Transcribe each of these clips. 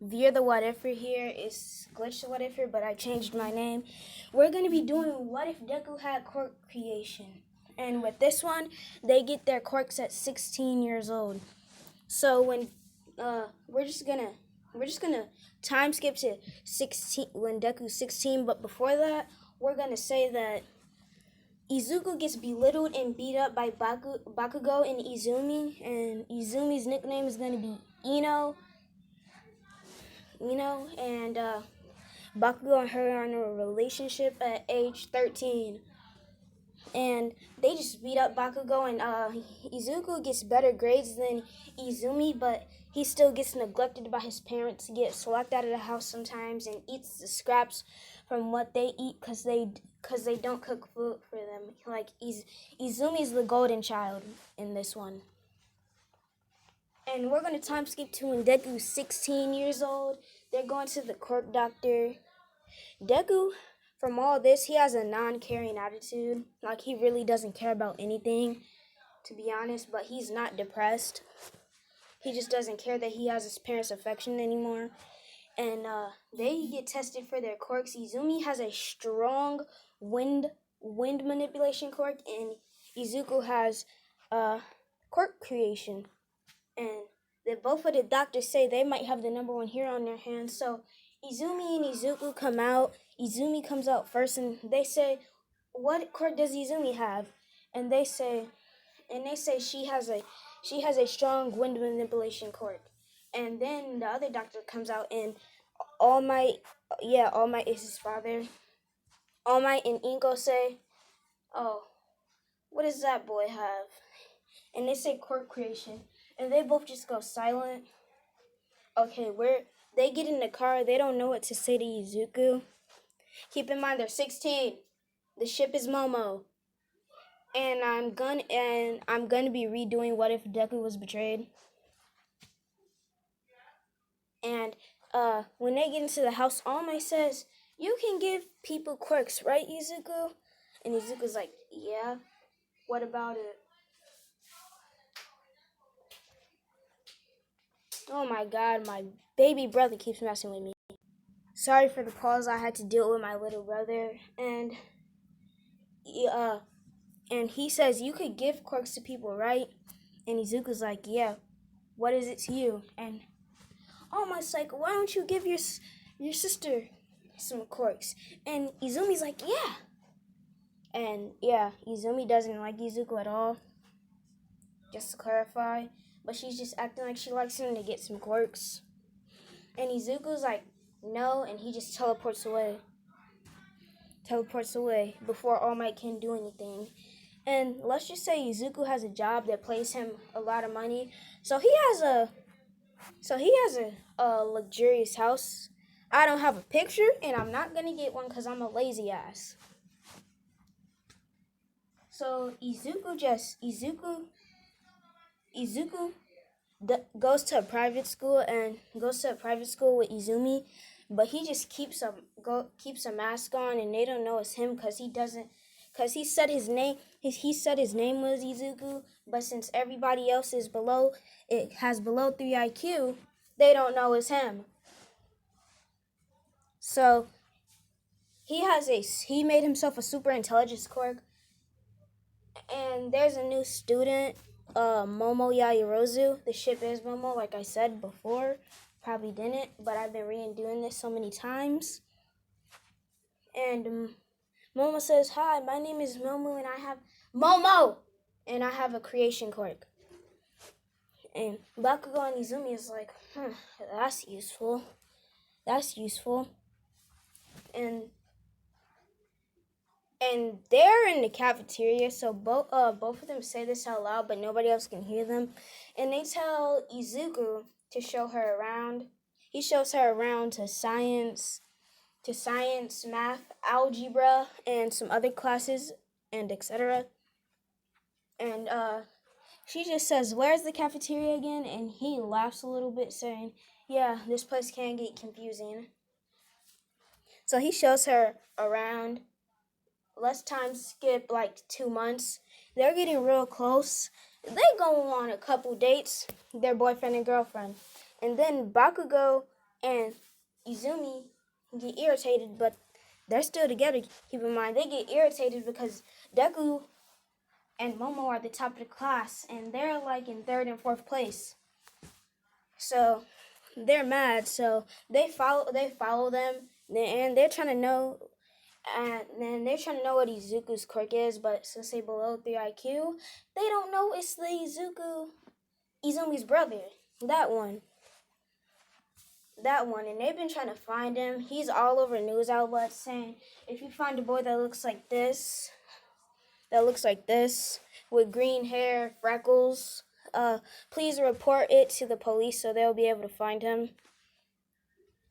Veer the Whatiffer here is Glitch the Whatiffer, but I changed my name. We're going to be doing What If Deku Had Quirk Creation. And with this one, they get their quirks at 16 years old. So when we're just gonna time skip to 16 when Deku's 16, but before that, we're gonna say that Izuku gets belittled and beat up by Bakugo and Izumi, and Izumi's nickname is gonna be Ino, and Bakugo and her are in a relationship at age 13. And they just beat up Bakugo, and Izuku gets better grades than Izumi, but he still gets neglected by his parents, gets locked out of the house sometimes, and eats the scraps from what they eat because they don't cook food for them. Like, Izumi's the golden child in this one. And we're going to time skip to when Deku's 16 years old. They're going to the quirk doctor. Deku, from all this, he has a non-caring attitude. Like, he really doesn't care about anything, to be honest, but he's not depressed. He just doesn't care that he has his parents' affection anymore. And they get tested for their quirks. Izumi has a strong wind manipulation quirk, and Izuku has quirk creation. And both of the doctors say they might have the number one hero on their hands. So Izumi and Izuku come out. Izumi comes out first, and they say, "What quirk does Izumi have?" And they say she has a strong wind manipulation quirk. And then the other doctor comes out, and All Might is his father. All Might and Inko say, "Oh, what does that boy have?" And they say quirk creation, and they both just go silent. Okay, they get in the car. They don't know what to say to Izuku. Keep in mind they're 16. The ship is Momo. And I'm gonna be redoing What If Deku Was Betrayed. And when they get into the house, All Might says, "You can give people quirks, right, Izuku?" And Izuku's like, "Yeah. What about it?" Oh my god, my baby brother keeps messing with me. Sorry for the pause. I had to deal with my little brother. And he says, "You could give quirks to people, right?" And Izuku's like, "Yeah. What is it to you?" And All Might's like, "Why don't you give your sister some quirks?" And Izumi's like, "Yeah." And yeah, Izumi doesn't like Izuku at all, just to clarify. But she's just acting like she likes him to get some quirks. And Izuku's like, "No," and he just teleports away. Before All Might can do anything. And let's just say Izuku has a job that pays him a lot of money. So he has a luxurious house. I don't have a picture, and I'm not gonna get one because I'm a lazy ass. So Izuku goes to a private school with Izumi, but he just keeps a mask on, and they don't know it's him because he said his name. He said his name was Izuku, but since everybody else has below 3 IQ, they don't know it's him. So he made himself a super intelligence quirk, and there's a new student, Momo Yaoyorozu. The ship is Momo, like I said before. Probably didn't, but I've been redoing this so many times. And Momo says, "Hi, my name is Momo, and I have a creation quirk." And Bakugo and Izumi is like, that's useful. And they're in the cafeteria, so both of them say this out loud, but nobody else can hear them. And they tell Izuku to show her around. He shows her around to science, math, algebra, and some other classes, and etc. And she just says, "Where's the cafeteria again?" And he laughs a little bit, saying, "Yeah, this place can get confusing." So he shows her around. Let's time skip like 2 months. They're getting real close. They go on a couple dates, their boyfriend and girlfriend. And then Bakugo and Izumi get irritated, but they're still together. Keep in mind, they get irritated because Deku and Momo are at the top of the class, and they're like in third and fourth place. So they're mad. So they follow them, and they're trying to know. And then they're trying to know what Izuku's quirk is, but since they below 3 IQ, they don't know it's the Izumi's brother. That one. And they've been trying to find him. He's all over news outlets saying, if you find a boy that looks like this, with green hair, freckles, please report it to the police so they'll be able to find him.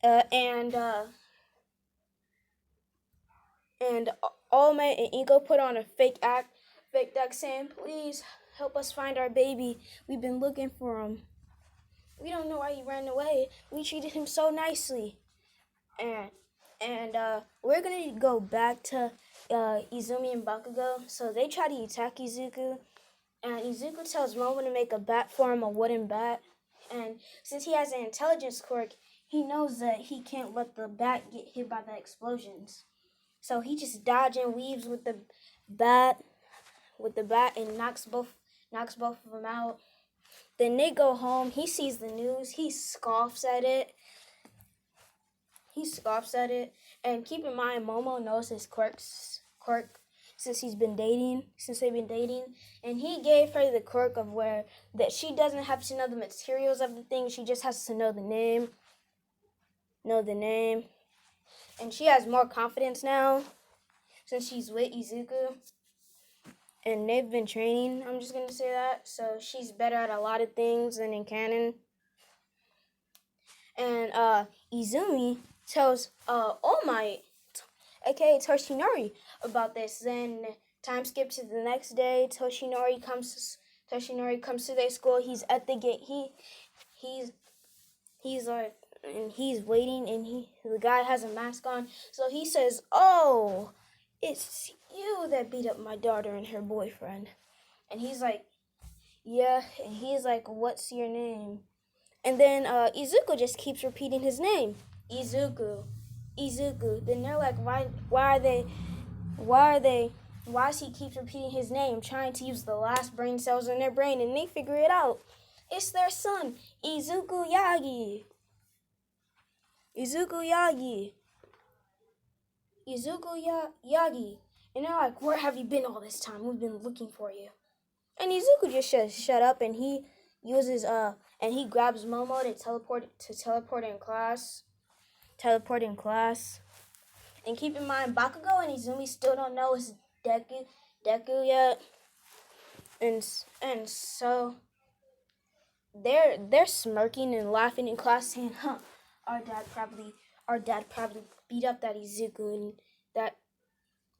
And All Might and Inko put on a fake act saying, please help us find our baby. We've been looking for him. We don't know why he ran away. We treated him so nicely. And we're gonna go back to Izumi and Bakugo. So they try to attack Izuku, and Izuku tells Momo to make a bat for him, a wooden bat. And since he has an intelligence quirk, he knows that he can't let the bat get hit by the explosions. So he just dodges and weaves with the bat, and knocks both of them out. Then they go home. He sees the news. He scoffs at it. And keep in mind, Momo knows his quirk since they've been dating. And he gave her the quirk of that she doesn't have to know the materials of the thing. She just has to know the name. And she has more confidence now since she's with Izuku. And they've been training, I'm just going to say that. So she's better at a lot of things than in canon. And Izumi tells All Might, aka Toshinori, about this. Then time skip to the next day. Toshinori comes to their school. He's at the gate. He's like, and he's waiting, and the guy has a mask on. So he says, "Oh, it's you that beat up my daughter and her boyfriend." And he's like, "Yeah." And he's like, "What's your name?" And then Izuku just keeps repeating his name. Izuku. Then they're like, why is he keeps repeating his name, trying to use the last brain cells in their brain, and they figure it out. It's their son, Izuku Yagi. And they're like, where have you been all this time? We've been looking for you. And Izuku just says, shut up, and he uses and he grabs Momo to teleport in class. And keep in mind, Bakugo and Izumi still don't know it's Deku yet. And so they're smirking and laughing in class, saying, "Huh, our dad probably beat up that Izuku and that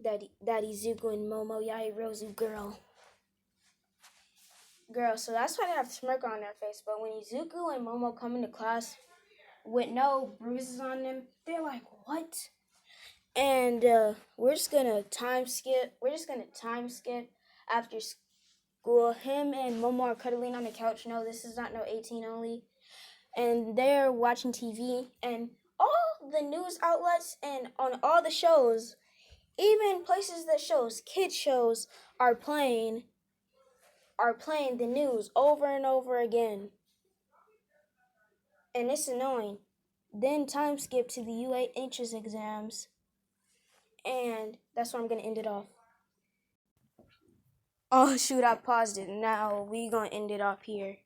Izuku and Momo Yairozu girl." So that's why they have a smirk on their face. But when Izuku and Momo come into class with no bruises on them, they're like, what? And we're just gonna time skip after school. Him and Momo are cuddling on the couch. No, this is not no 18 only. And they're watching TV, and all the news outlets and on all the shows, even places that shows kids shows, are playing the news over and over again. And it's annoying. Then time skip to the UA entrance exams. And that's where I'm going to end it off. Oh, shoot, I paused it. Now we going to end it off here.